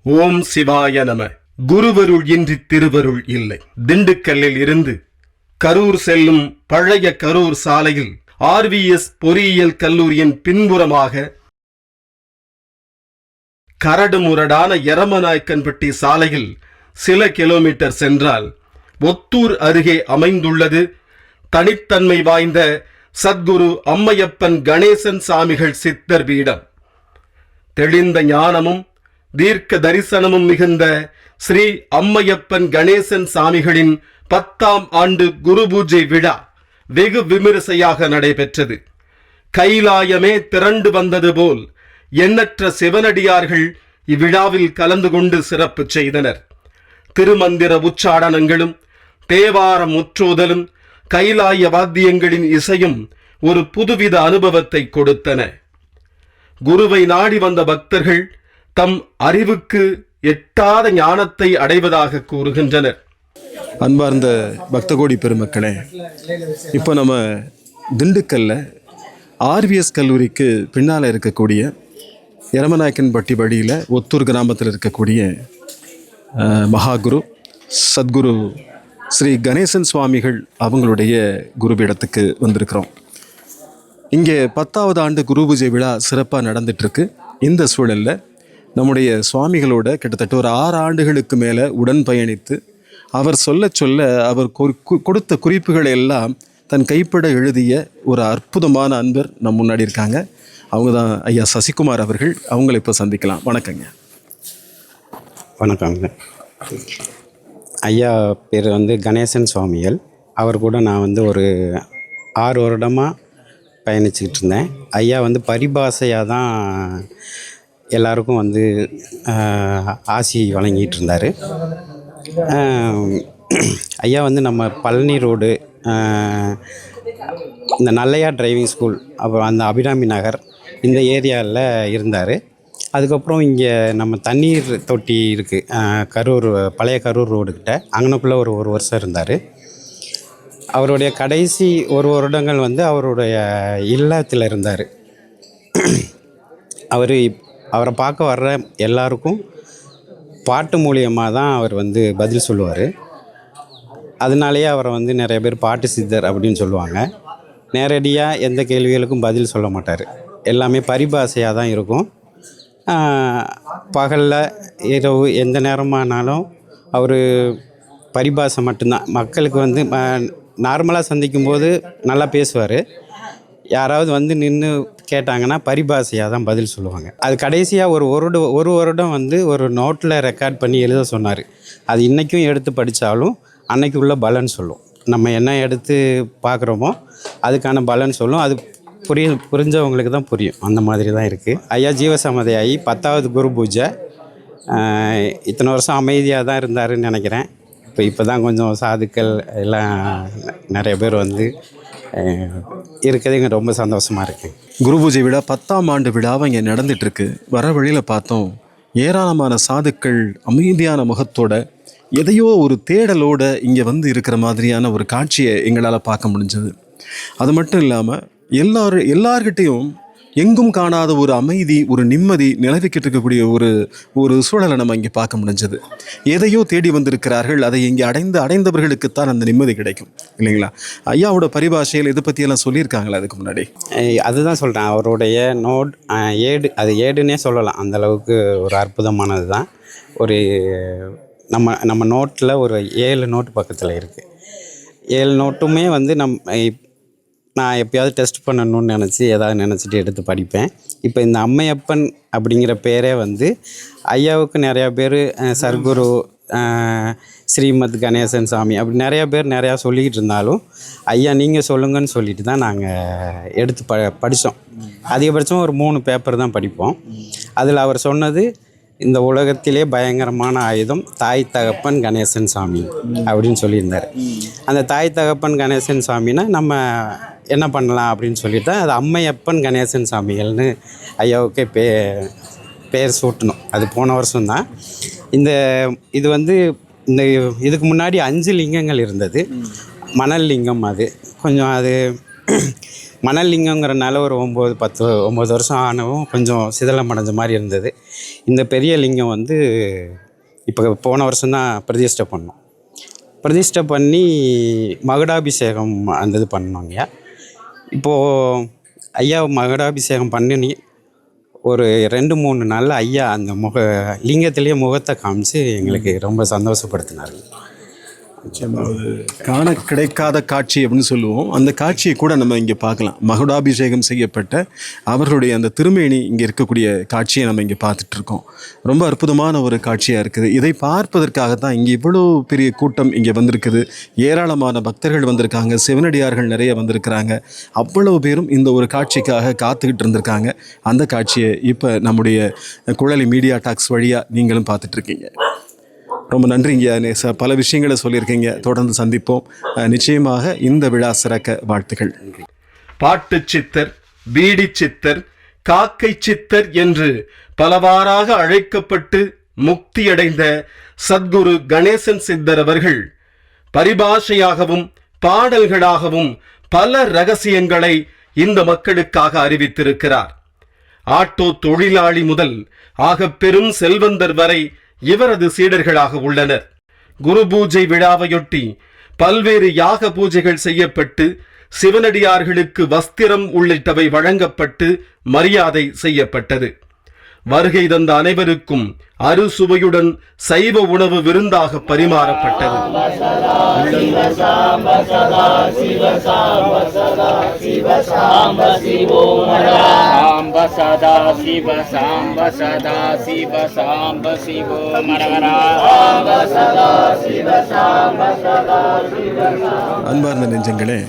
ஓம் சிவாய நம. குருவருள் இன்றி திருவருள் இல்லை. திண்டுக்கல்லில் இருந்து கரூர் செல்லும் பழைய கரூர் சாலையில் RVS பொறியியல் கல்லூரியின் பின்புறமாக கரடுமுரடான எரமநாயக்கன்பட்டி சாலையில் சில கிலோமீட்டர் சென்றால் ஒத்தூர் அருகே அமைந்துள்ளது தனித்தன்மை வாய்ந்த சத்குரு அம்மையப்பன் கணேசன் சாமிகள் சித்தர் பீடம். தெளிந்த ஞானமும் தீர்க்க தரிசனமும் மிகுந்த ஸ்ரீ அம்மையப்பன் கணேசன் சாமிகளின் 10ஆம் ஆண்டு குரு பூஜை விழா வெகு விமரிசையாக நடைபெற்றது. கைலாயமே திரண்டு வந்தது போல் எண்ணற்ற சிவனடியார்கள் இவ்விழாவில் கலந்து கொண்டு சிறப்பு செய்தனர். திருமந்திர உச்சாடனங்களும் தேவார முற்றோதலும் கைலாய வாத்தியங்களின் இசையும் ஒரு புதுவித அனுபவத்தை கொடுத்தன. குருவை நாடி வந்த பக்தர்கள் தம் அறிவுக்கு எட்டாத ஞானத்தை அடைவதாக கூறுகின்றனர். அன்பார்ந்த பக்தகோடி பெருமக்களே, இப்போ நம்ம திண்டுக்கல்ல RVS கல்லூரிக்கு பின்னால் இருக்கக்கூடிய எரமநாயக்கன்பட்டி வழியில் ஒத்தூர் கிராமத்தில் இருக்கக்கூடிய மகாகுரு சத்குரு ஸ்ரீ கணேசன் சுவாமிகள் அவங்களுடைய குருபீடத்துக்கு வந்திருக்கிறோம். இங்கே 10ஆவது ஆண்டு குரு பூஜை விழா சிறப்பாக நடந்துகிட்ருக்கு. இந்த சூழலில் நம்முடைய சுவாமிகளோட கிட்டத்தட்ட ஒரு 6 ஆண்டுகளுக்கு மேலே உடன் பயணித்து அவர் சொல்ல அவர் கொடுத்த குறிப்புகளை எல்லாம் தன் கைப்பட எழுதிய ஒரு அற்புதமான அன்பர் நம் முன்னாடி இருக்காங்க. அவங்க தான் ஐயா சசிகுமார் அவர்கள். அவங்களை இப்போ சந்திக்கலாம். வணக்கங்க. வணக்கங்க. ஐயா பேர் கணேசன் சுவாமிகள். அவர் கூட நான் ஒரு 6 வருடமாக பயணிச்சுக்கிட்டு இருந்தேன். ஐயா பரிபாஷையாக தான் எல்லாருக்கும் ஆசி வழங்கிட்டு இருந்தார். ஐயா நம்ம பழனி ரோடு, இந்த நல்லையா டிரைவிங் ஸ்கூல், அப்புறம் அந்த அபிராமி நகர் இந்த ஏரியாவில் இருந்தார். அதுக்கப்புறம் இங்கே நம்ம தண்ணீர் தொட்டி இருக்குது, கரூர் பழைய கரூர் ரோடுக்கிட்ட, அங்கனக்குள்ளே ஒரு வருஷம் இருந்தார். அவருடைய கடைசி 1 வருடங்கள் அவருடைய இல்லத்தில் இருந்தார். அவரை பார்க்க வர்ற எல்லாருக்கும் பாட்டு மூலியமாக தான் அவர் பதில் சொல்லுவார். அதனாலேயே அவரை நிறைய பேர் பாட்டு சித்தர் அப்படின்னு சொல்லுவாங்க. நேரடியாக எந்த கேள்விகளுக்கும் பதில் சொல்ல மாட்டார். எல்லாமே பரிபாஷையாக தான் இருக்கும். பகலில் இரவு எந்த நேரமானாலும் அவர் பரிபாஷை மட்டும்தான். மக்களுக்கு நார்மலாக சந்திக்கும்போது நல்லா பேசுவார். யாராவது நின்று கேட்டாங்கன்னா பரிபாஷையாக தான் பதில் சொல்லுவாங்க. அது கடைசியாக ஒரு வருடம் ஒரு நோட்டில் ரெக்கார்ட் பண்ணி எழுத சொன்னார். அது இன்றைக்கும் எடுத்து படித்தாலும் அன்னைக்கு உள்ள பலன் சொல்லும். நம்ம என்ன எடுத்து பார்க்குறோமோ அதுக்கான பலன் சொல்லும். அது புரிஞ்சவங்களுக்கு தான் புரியும். அந்த மாதிரி தான் இருக்குது. ஐயா ஜீவசமாதி ஆகி 10ஆவது குரு பூஜை. இத்தனை வருஷம் அமைதியாக தான் இருந்தாருன்னு நினைக்கிறேன். இப்போ தான் கொஞ்சம் சாதுக்கள் எல்லாம் நிறைய பேர் இருக்கிறது இங்கே ரொம்ப சந்தோஷமாக இருக்குது. குரு பூஜை விழா 10ஆம் ஆண்டு விழாவை இங்கே நடந்துகிட்ருக்கு. வர வழியில் பார்த்தோம், ஏராளமான சாதுக்கள் அமைதியான முகத்தோட எதையோ ஒரு தேடலோடு இங்கே இருக்கிற மாதிரியான ஒரு காட்சியை எங்களால் பார்க்க முடிஞ்சது. அது மட்டும் இல்லாமல் எல்லார்கிட்டையும் எங்கும் காணாத ஒரு அமைதி, ஒரு நிம்மதி நிலவிக்கிட்டு இருக்கக்கூடிய ஒரு சூழலை நம்ம இங்கே பார்க்க முடிஞ்சது. எதையோ தேடி வந்திருக்கிறார்கள். அதை இங்கே அடைந்தவர்களுக்குத்தான் அந்த நிம்மதி கிடைக்கும், இல்லைங்களா? ஐயாவோட பரிபாஷையில் இதை பற்றியெல்லாம் சொல்லியிருக்காங்களா அதுக்கு முன்னாடி? அதுதான் சொல்கிறேன். அவருடைய நோட் ஏடு, அது ஏடுன்னே சொல்லலாம். அந்தளவுக்கு ஒரு அற்புதமானது தான். ஒரு நம்ம நோட்டில் ஒரு 7 நோட்டு பக்கத்தில் இருக்குது. 7 நோட்டுமே நான் எப்போயாவது டெஸ்ட் பண்ணணும்னு நினச்சிட்டு எடுத்து படிப்பேன். இப்போ இந்த அம்மையப்பன் அப்படிங்கிற பேரே ஐயாவுக்கு நிறையா பேர் சர்க்குரு, ஸ்ரீமத் கணேசன் சாமி அப்படி நிறையா பேர் நிறையா சொல்லிக்கிட்டு இருந்தாலும் ஐயா நீங்கள் சொல்லுங்கன்னு சொல்லிட்டு தான் நாங்கள் எடுத்து படித்தோம். அதிகபட்சம் ஒரு 3 பேப்பர் தான் படிப்போம். அதில் அவர் சொன்னது, இந்த உலகத்திலே பயங்கரமான ஆயுதம் தாய் தகப்பன் கணேசன் சாமி அப்படின்னு சொல்லியிருந்தார். அந்த தாய் தகப்பன் கணேசன் சாமின்னா நம்ம என்ன பண்ணலாம் அப்படின்னு சொல்லிட்டு தான் அது அம்மையப்பன் கணேசன் சாமிகள்னு ஐயாவுக்கே பேர் சூட்டணும். அது போன வருஷம்தான். இது இதுக்கு முன்னாடி 5 லிங்கங்கள் இருந்தது. மணல் லிங்கம். அது கொஞ்சம் மணல் லிங்கங்கிறனால ஒரு 9 வருஷம் ஆனவும் கொஞ்சம் சிதலம் அடைஞ்ச மாதிரி இருந்தது. இந்த பெரிய லிங்கம் வந்து இப்போ போன வருஷம்தான் பிரதிஷ்டை பண்ணோம். பிரதிஷ்டை பண்ணி மகுடாபிஷேகம் அந்த இது பண்ணோங்க. இப்போது ஐயா மகுடாபிஷேகம் பண்ணி ஒரு 2-3 நாளில் ஐயா அந்த லிங்கத்திலேயே முகத்தை காமிச்சு எங்களுக்கு ரொம்ப சந்தோஷப்படுத்தினார். நிச்சயமாக காண கிடைக்காத காட்சி அப்படின்னு சொல்லுவோம். அந்த காட்சியை கூட நம்ம இங்கே பார்க்கலாம். மகுடாபிஷேகம் செய்யப்பட்ட அவர்களுடைய அந்த திருமேனி இங்கே இருக்கக்கூடிய காட்சியை நம்ம இங்கே பார்த்துட்டு இருக்கோம். ரொம்ப அற்புதமான ஒரு காட்சியாக இருக்குது. இதை பார்ப்பதற்காக தான் இங்கே இவ்வளோ பெரிய கூட்டம் இங்கே வந்திருக்குது. ஏராளமான பக்தர்கள் வந்திருக்காங்க, சிவனடியார்கள் நிறைய வந்திருக்கிறாங்க. அவ்வளவு பேரும் இந்த ஒரு காட்சிக்காக காத்துக்கிட்டு இருந்திருக்காங்க. அந்த காட்சியை இப்போ நம்முடைய குழலி மீடியா டாக்ஸ் வழியாக நீங்களும் பார்த்துட்ருக்கீங்க. ரொம்ப நன்றிங்க நேசா, பல விஷயங்களை சொல்லியிருக்கீங்க. தொடர்ந்து சந்திப்போம். நிச்சயமாக இந்த விழா சிறக்க வாழ்த்துக்கள். பாட்டு சித்தர், பீடி சித்தர், காக்கை சித்தர் என்று பலவாறாக அழைக்கப்பட்டு முக்தியடைந்த சத்குரு கணேசன் சித்தர் அவர்கள் பரிபாஷையாகவும் பாடல்களாகவும் பல ரகசியங்களை இந்த மக்களுக்காக அறிவித்திருக்கிறார். ஆட்டோ தொழிலாளி முதல் ஆக பெரும் செல்வந்தர் வரை இவரது சீடர்களாக உள்ளனர். குரு பூஜை விழாவையொட்டி பல்வேறு யாக பூஜைகள் செய்யப்பட்டு சிவனடியார்களுக்கு வஸ்திரம் உள்ளிட்டவை வழங்கப்பட்டு மரியாதை செய்யப்பட்டது. வருகை தந்த அனைவருக்கும் அறுசுவையுடன் சைவ உணவு விருந்தாக பரிமாறப்பட்டது. அன்பார்ந்த நெஞ்சங்களே,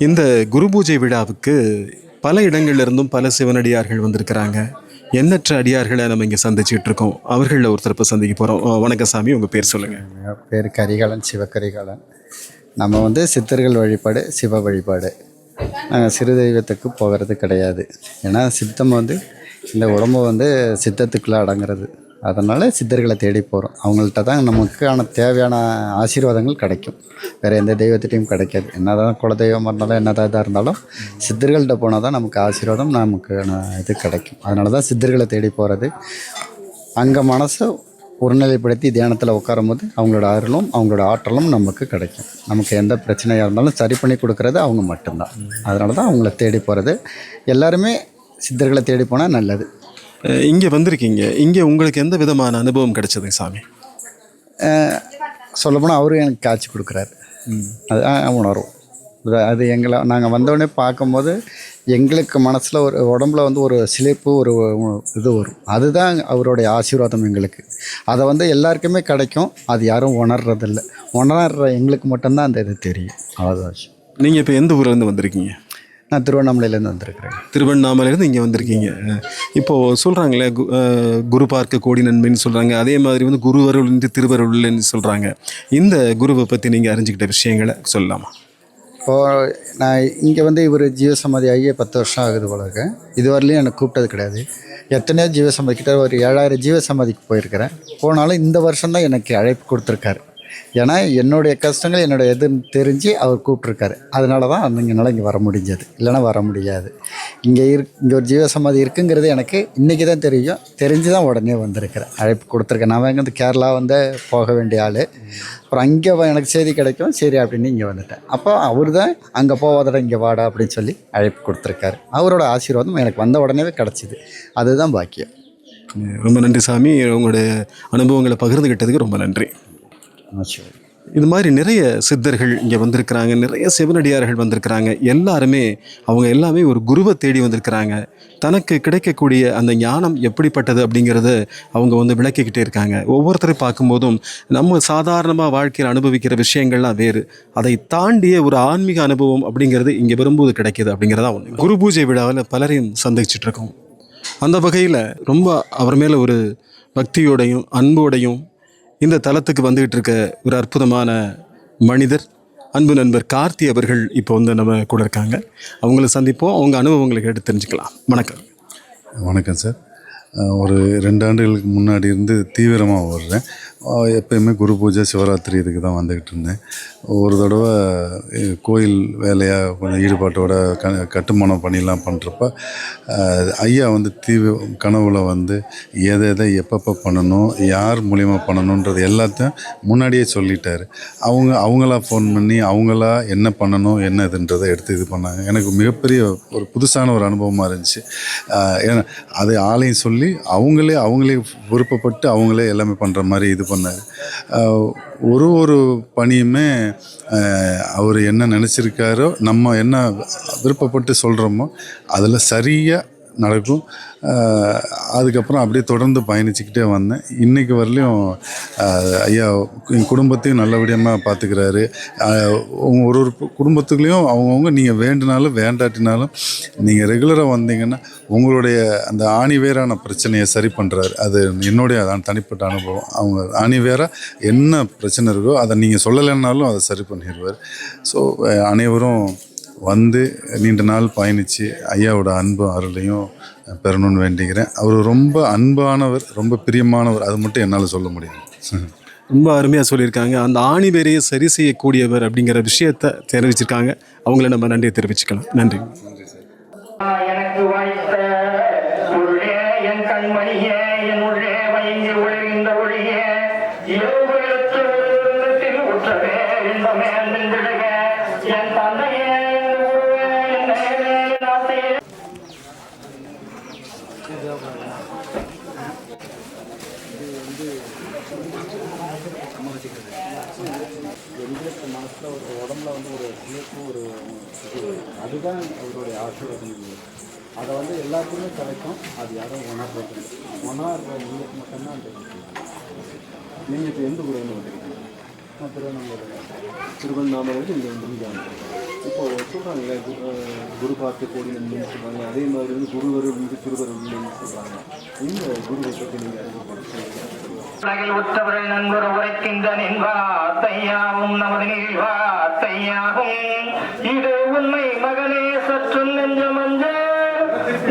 இந்த குரு பூஜை விழாவுக்கு பல இடங்கள்லேருந்தும் பல சிவனடியார்கள் வந்திருக்கிறாங்க. எண்ணற்ற அடியார்களை நம்ம இங்கே சந்திச்சுட்டு இருக்கோம். அவர்களில் ஒருத்தர் இப்போ சந்திக்க போகிறோம். வணக்கம் சாமி, உங்கள் பேர் சொல்லுங்கள். என் பேர் கரிகாலன், சிவகரிகாலன். நம்ம வந்து சித்தர்கள் வழிபாடு, சிவ வழிபாடு. நாங்கள் சிறு தெய்வத்துக்கு போகிறது கிடையாது. ஏன்னா சித்தம் வந்து இந்த உடம்பு வந்து சித்தத்துக்குள்ளே அடங்குறது. அதனால் சித்தர்களை தேடி போகிறோம். அவங்கள்ட்ட தான் நமக்கான தேவையான ஆசீர்வாதங்கள் கிடைக்கும். வேறு எந்த தெய்வத்திட்டையும் கிடைக்காது. என்ன தான் குலதெய்வம் இருந்தாலும் என்ன தான் இதாக இருந்தாலும் சித்தர்கள்ட்ட போனால் தான் நமக்கு ஆசீர்வாதம், நமக்கான இது கிடைக்கும். அதனால தான் சித்தர்களை தேடி போகிறது. அங்கே மனசை ஒருநிலைப்படுத்தி தியானத்தில் உட்காரும் போது அவங்களோட அருளும் அவங்களோட ஆற்றலும் நமக்கு கிடைக்கும். நமக்கு எந்த பிரச்சனையாக இருந்தாலும் சரி பண்ணி கொடுக்குறது அவங்க மட்டும்தான். அதனால தான் அவங்கள தேடி போகிறது. எல்லாருமே சித்தர்களை தேடி போனால் நல்லது. இங்கே வந்திருக்கீங்க, இங்கே உங்களுக்கு எந்த விதமான அனுபவம் கிடைச்சது சாமி? சொல்லப்போனால் அவரும் எனக்கு காட்சி கொடுக்குறாரு. அது உணர்வும் அது எங்களை நாங்கள் வந்தோடனே பார்க்கும்போது எங்களுக்கு மனசில் ஒரு உடம்புல வந்து ஒரு சிலிப்பு, ஒரு இது வரும். அதுதான் அவருடைய ஆசீர்வாதம் எங்களுக்கு. அதை வந்து எல்லாருக்குமே கிடைக்கும். அது யாரும் உணர்றதில்லை. உணர்ற எங்களுக்கு மட்டும்தான் அந்த இது தெரியும். அவ்வளோதான். நீங்கள் இப்போ எந்த ஊர்லேருந்து வந்திருக்கீங்க? நான் திருவண்ணாமலையிலேருந்து வந்திருக்கிறேன். திருவண்ணாமலையிலேருந்து இங்கே வந்திருக்கீங்க. இப்போது சொல்கிறாங்களே குரு பார்க்க கோடி நன்மைன்னு சொல்கிறாங்க. அதே மாதிரி வந்து குருவருள் இன்றி திருவருள்னு சொல்கிறாங்க. இந்த குருவை பற்றி நீங்கள் அறிஞ்சிக்கிட்ட விஷயங்களை சொல்லலாமா? இப்போது நான் இங்கே வந்து இவர் ஜீவசமாதி ஆகிய 10 வருஷம் ஆகுது போல இருக்கேன். இதுவரையிலையும் எனக்கு கூப்பிட்டது கிடையாது. எத்தனையோ ஜீவசமாதி கிட்ட ஒரு 7000 ஜீவசமாதிக்கு போயிருக்கிறேன். போனாலும் இந்த வருஷம்தான் எனக்கு அழைப்பு கொடுத்துருக்காரு. ஏன்னா என்னுடைய கஷ்டங்கள் என்னுடைய எதுன்னு தெரிஞ்சு அவர் கூப்பிட்ருக்காரு. அதனால தான் என்னால் இங்கே வர முடிஞ்சது. இல்லைன்னா வர முடியாது. இங்கே ஒரு ஜீவசமாதி இருக்குங்கிறது எனக்கு இன்றைக்கி தான் தெரியும். தெரிஞ்சு தான் உடனே வந்திருக்கிறேன். அழைப்பு கொடுத்துருக்கேன். நான் வந்து கேரளா வந்து போக வேண்டிய ஆள். அப்புறம் அங்கே எனக்கு செய்தி கிடைக்கும், சரி அப்படின்னு இங்கே வந்துட்டேன். அப்போ அவர் தான் அங்கே போவாதடா இங்கே வாடா அப்படின்னு சொல்லி அழைப்பு கொடுத்துருக்காரு. அவரோட ஆசீர்வாதம் எனக்கு வந்த உடனே கிடச்சிது. அதுதான் பாக்கியம். ரொம்ப நன்றி சாமி. உங்களுடைய அனுபவங்களை பகிர்ந்துக்கிட்டதுக்கு ரொம்ப நன்றி. இது மாதிரி நிறைய சித்தர்கள் இங்கே வந்திருக்கிறாங்க, நிறைய சிவனடியார்கள் வந்திருக்கிறாங்க. எல்லாமே ஒரு குருவை தேடி வந்திருக்கிறாங்க. தனக்கு கிடைக்கக்கூடிய அந்த ஞானம் எப்படிப்பட்டது அப்படிங்கிறத அவங்க வந்து விளக்கிக்கிட்டே இருக்காங்க. ஒவ்வொருத்தரையும் பார்க்கும்போதும் நம்ம சாதாரணமாக வாழ்க்கையில் அனுபவிக்கிற விஷயங்கள்லாம் வேறு. அதை தாண்டிய ஒரு ஆன்மீக அனுபவம் அப்படிங்கிறது இங்கே வரும்போது கிடைக்கிது அப்படிங்கிறதா ஒன்று. குரு பூஜை விழாவில் பலரையும் சந்திச்சுட்டு இருக்கோம். அந்த வகையில் ரொம்ப அவர் மேலே ஒரு பக்தியோடையும் அன்போடையும் இந்த தளத்துக்கு வந்துகிட்டு இருக்க ஒரு அற்புதமான மனிதர், அன்பு நண்பர் கார்த்தி அவர்கள் இப்போ வந்து நம்ம கூட இருக்காங்க. அவங்கள சந்திப்போம். அவங்க அனுபவங்களை கேட்டு தெரிஞ்சுக்கலாம். வணக்கம். வணக்கம் சார். ஒரு 2 ஆண்டுகளுக்கு முன்னாடி இருந்து தீவிரமாக வர்றேன். எப்பயுமே குரு பூஜை சிவராத்திரி இதுக்கு தான் வந்துக்கிட்டு இருந்தேன். ஒரு தடவை கோயில் வேலையாக கொஞ்சம் ஈடுபாட்டோட கட்டுமானம் பணியெல்லாம் பண்ணுறப்ப ஐயா வந்து கனவுல வந்து எதை எப்பப்போ பண்ணணும், யார் மூலிமா பண்ணணுன்றது எல்லாத்தையும் முன்னாடியே சொல்லிட்டார். அவங்களா ஃபோன் பண்ணி அவங்களா என்ன பண்ணணும் என்ன இதுன்றதை எடுத்து இது பண்ணாங்க. எனக்கு மிகப்பெரிய ஒரு புதுசான ஒரு அனுபவமாக இருந்துச்சு. ஏன்னா அது ஆளையும் சொல்லி அவங்களே விருப்பப்பட்டு அவங்களே எல்லாமே பண்ணுற மாதிரி இது பண்ணார். ஒரு பணியுமே அவர் என்ன நினச்சிருக்காரோ, நம்ம என்ன விருப்பப்பட்டு சொல்கிறோமோ அதில் சரியாக நடக்கும். அதுக்கப்புறம் அப்படியே தொடர்ந்து பயணிச்சுக்கிட்டே வந்தேன். இன்றைக்கு வரலையும் ஐயா என் குடும்பத்தையும் நல்லபடியாக பார்த்துக்கிறாரு. ஒரு குடும்பத்துக்குள்ளேயும் அவங்கவுங்க நீங்கள் வேண்டுனாலும் வேண்டாட்டினாலும் நீங்கள் ரெகுலராக வந்தீங்கன்னா உங்களுடைய அந்த ஆணிவேரான பிரச்சனையை சரி பண்ணுறாரு. அது என்னுடைய தனிப்பட்ட அனுபவம். அவங்க ஆணிவேராக என்ன பிரச்சனை இருக்கோ அதை நீங்கள் சொல்லலைன்னாலும் அதை சரி பண்ணிடுவார். ஸோ அனைவரும் வந்து நீண்ட நாள் பயணித்து ஐயாவோட அன்பு அருளையும் பெறணும்னு வேண்டிக்கிறேன். அவர் ரொம்ப அன்பானவர், ரொம்ப பிரியமானவர். அது மட்டும் என்னால் சொல்ல முடியும். ரொம்ப அருமையாக சொல்லியிருக்காங்க. அந்த ஆணி வேரையை சரி செய்யக்கூடியவர் அப்படிங்கிற விஷயத்தை தெரிவிச்சிருக்காங்க. அவங்கள நம்ம நன்றியை தெரிவிச்சுக்கலாம். நன்றி. எனக்கு வாய்த்த உள்ளே என் கண்மணியே, என் உள்ளே வயங்கி ஒளிர்ந்த ஒளியே, இரவு எழுத்து உற்றவே இன்பமே நின்றுக என் தந்தையே, என் குருவே, என் நேரே, என் ஆசையே. அதுதான் அவருடைய ஆசீர்வாதம். அதை வந்து எல்லாத்துக்குமே கிடைக்கும். அது யாரும் உணர்றது உங்களுக்கு மட்டும்தான் தெரியும். நீங்கள் இப்போ எந்த ஊரில் வந்துருக்கீங்க? நான் திருவண்ணாமலையில் இங்கே வந்து இப்போ சொல்கிறாங்களே குரு பார்த்து கோடி நன்மைன்னு சொல்கிறாங்க. அதே மாதிரி வந்து குருவருள் வந்து திருவருள்னு சொல்கிறாங்க. இந்த குருவை பற்றி நீங்கள் அறிமுகப்படுத்துவீங்க? உலகில் உற்றவர்கள் நண்பர் உரைக்கின்ற நின்வார்த்தையாகும் நமது நீழ்வார்த்தையாகும். இது உண்மை மகனே, சற்று நெஞ்சமஞ்ச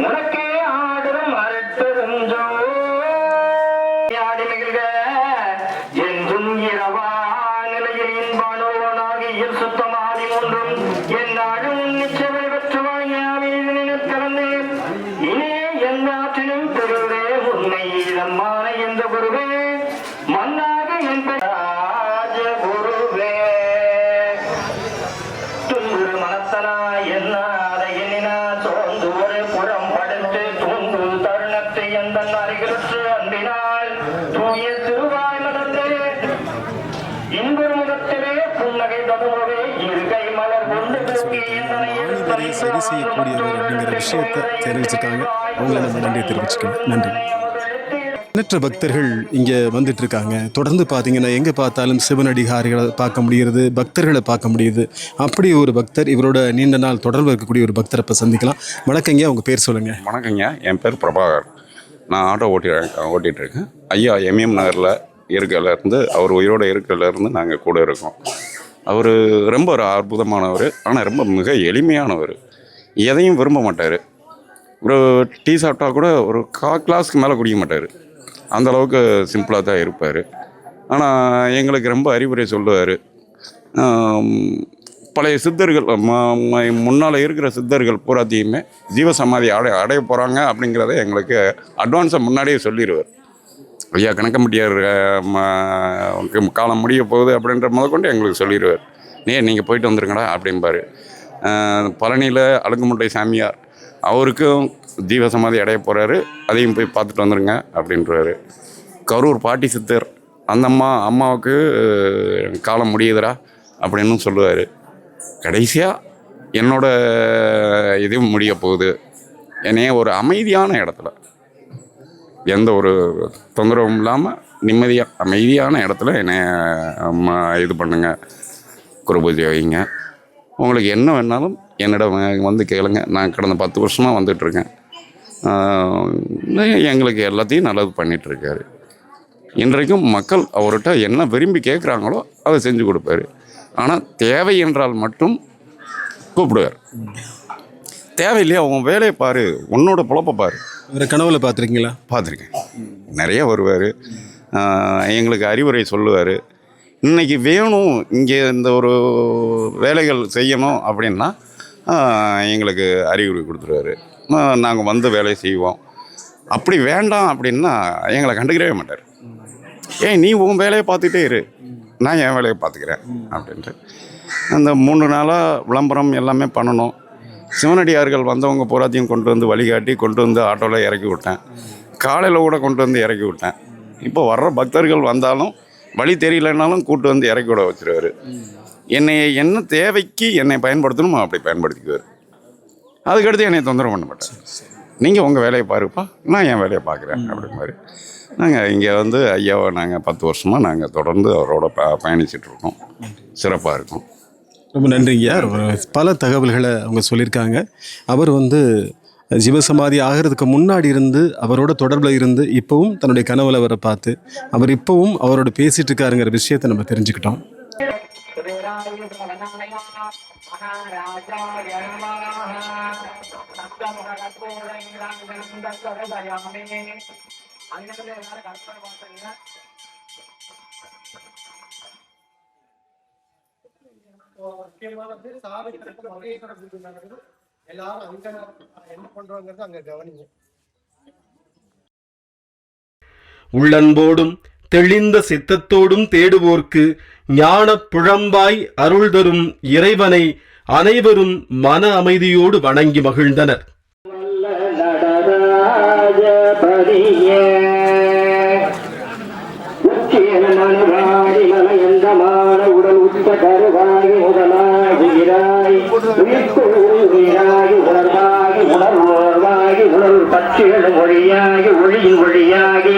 உனக்கே ஆடரும் அருட்பெருஞ்சோ ஆடி நிகழ்க என்றும் இரவா நிலையில் இன்பானோனாகிய சுத்தமாதி ஒன்றும் என்னாலும் நிச்சயமை பெற்று வாங்கியாவில் கலந்து இனே எந்த ஆற்றினும் பெறுவதே உன்னை இதம்மான எந்த குருவே மன்னாக என் ராஜ குருவே துன்புறு மனத்தனா என்னாத எண்ணினா சோர்ந்து ஒரு புறம் படுத்து தூங்கு தருணத்தை எந்த அருகிலுற்று அன்பினால் தூய திருவாய் மலர்ந்தே இன்புறு முகத்திலே புன்னகை ததுமவே இருகை மலர் கொண்டு ஆணிவேரையை சரி செய்யக்கூடியவர் அப்படிங்கிற விஷயத்தை தெரிவிச்சிருக்காங்க. அவங்கள நம்ம நன்றியை தெரிவிச்சுக்கலாம். நன்றி. எண்ணற்ற பக்தர்கள் இங்கே வந்துட்டு இருக்காங்க. தொடர்ந்து பார்த்தீங்கன்னா எங்கே பார்த்தாலும் சிவனடிகாரிகளை பார்க்க முடிகிறது, பக்தர்களை பார்க்க முடியுது. அப்படி ஒரு பக்தர், இவரோட நீண்ட நாள் தொடர்பு இருக்கக்கூடிய ஒரு பக்தரை இப்போ சந்திக்கலாம். வணக்கங்க, அவங்க பேர் சொல்லுங்கள். வணக்கங்க, என் பேர் பிரபாகர். நான் ஆட்டோ ஓட்டிகிட்ருக்கேன். ஐயா எம்எம் நகரில் இருக்கையிலேருந்து, அவர் உயிரோடு இருக்கையிலேருந்து நாங்கள் கூட இருக்கோம். அவர் ரொம்ப ஒரு அற்புதமானவர். ஆனால் ரொம்ப மிக எளிமையானவர். எதையும் விரும்ப மாட்டார். ஒரு டீ சாப்பிட்டா கூட ஒரு கிளாஸ்க்கு மேலே குடிக்க மாட்டார். அந்தளவுக்கு சிம்பிளாக தான் இருப்பார். ஆனால் எங்களுக்கு ரொம்ப அறிவுரை சொல்லுவார். பழைய சித்தர்கள் முன்னால் இருக்கிற சித்தர்கள் பூராத்தையுமே ஜீவசமாதி அடைய போகிறாங்க அப்படிங்கிறத எங்களுக்கு அட்வான்ஸாக முன்னாடியே சொல்லிடுவார். ஐயா கணக்கம்பட்டியார் காலம் முடிய போகுது அப்படின்ற முதற்கொண்டு எங்களுக்கு சொல்லிடுவார். நீங்கள் போயிட்டு வந்துருங்கடா அப்படிம்பார். பழனியில் அழுங்குமுட்டை சாமியார், அவருக்கும் ஜீவசமாதி அடைய போகிறாரு, அதையும் போய் பார்த்துட்டு வந்துடுங்க அப்படின்றாரு. கரூர் பாட்டி சித்தர், அந்த அம்மாவுக்கு காலம் முடியுதுடா அப்படின்னு சொல்லுவார். கடைசியாக என்னோட இதுவும் முடிய போகுது, என்னைய ஒரு அமைதியான இடத்துல, எந்த ஒரு தொந்தரவும் இல்லாமல் நிம்மதியாக அமைதியான இடத்துல என்னை இது பண்ணுங்க, குரு பூஜை வைங்க, உங்களுக்கு என்ன வேணாலும் என்னிடம் வந்து கேளுங்க, நான் கடந்த 10 வருஷமாக வந்துட்டுருக்கேன், எங்களுக்கு எல்லாத்தையும் நல்லது பண்ணிகிட்ருக்காரு. இன்றைக்கும் மக்கள் அவர்கிட்ட என்ன விரும்பி கேட்குறாங்களோ அதை செஞ்சு கொடுப்பாரு. ஆனால் தேவை என்றால் மட்டும் கூப்பிடுவார். தேவையில்லையா உன் வேலையை பாரு, உன்னோட பொழப்பை பாரு. வேறு கனவுல பார்த்துருக்கீங்களா? பார்த்துருக்கேன், நிறைய வருவார். எங்களுக்கு அறிவுரை சொல்லுவார். இன்றைக்கி வேணும் இங்கே இந்த ஒரு வேலைகள் செய்யணும் அப்படின்னா எங்களுக்கு அறிவுரை கொடுத்துருவாரு. நாங்கள் வந்து வேலையை செய்வோம். அப்படி வேண்டாம் அப்படின்னா எங்களை கண்டுக்கிறவே மாட்டார். நீ உன் வேலையை பார்த்துட்டே இரு, நான் என் வேலையை பார்த்துக்கிறேன் அப்படின்ட்டு. அந்த 3 நாளாக விளம்பரம் எல்லாமே பண்ணணும். சிவனடியார்கள் வந்தவங்க பூராத்தையும் கொண்டு வந்து வழிகாட்டி கொண்டு வந்து ஆட்டோவில் இறக்கி விட்டேன். காலையில் கூட கொண்டு வந்து இறக்கி விட்டேன். இப்போ வர்ற பக்தர்கள் வந்தாலும் வழி தெரியலனாலும் கூட்டு வந்து இறக்கி விட வச்சுருவார். என்ன தேவைக்கு என்னை பயன்படுத்தணுமோ அப்படி பயன்படுத்திக்குவார். அதுக்கடுத்து என்னை தொந்தரவு பண்ண மாட்டேன். நீங்கள் உங்கள் வேலையை பாருப்பா, நான் என் வேலையை பார்க்குறேன் அப்படிங்கிற நாங்கள் இங்கே வந்து ஐயாவை நாங்கள் 10 வருஷமாக நாங்கள் தொடர்ந்து அவரோட பயணிச்சிட்ருக்கோம். சிறப்பாக இருக்கும். ரொம்ப நன்றிங்க. பல தகவல்களை அவங்க சொல்லியிருக்காங்க. அவர் வந்து ஜீவசமாதி ஆகிறதுக்கு முன்னாடி இருந்து அவரோட தொடர்பில் இருந்து இப்போவும் தன்னுடைய கனவுல அவரை பார்த்து அவர் இப்போவும் அவரோட பேசிகிட்டு இருக்காருங்கிற விஷயத்தை நம்ம தெரிஞ்சுக்கிட்டோம். எல்லாரும் அங்க என்ன பண்றாங்கிறது அங்க கவனிங்க. உள்ளன்போடும் தெளிந்த சித்தத்தோடும் தேடுவோர்க்கு ஞான புழம்பாய் அருள் தரும் இறைவனை அனைவரும் மன அமைதியோடு வணங்கி மகிழ்ந்தனர். உடல் உச்ச கருவாகி முதலாகிறாய் உணர்வாகி உணர்வோர்வாகி உணர்வு பற்றியல் மொழியாகி ஒளியின் ஒளியாகி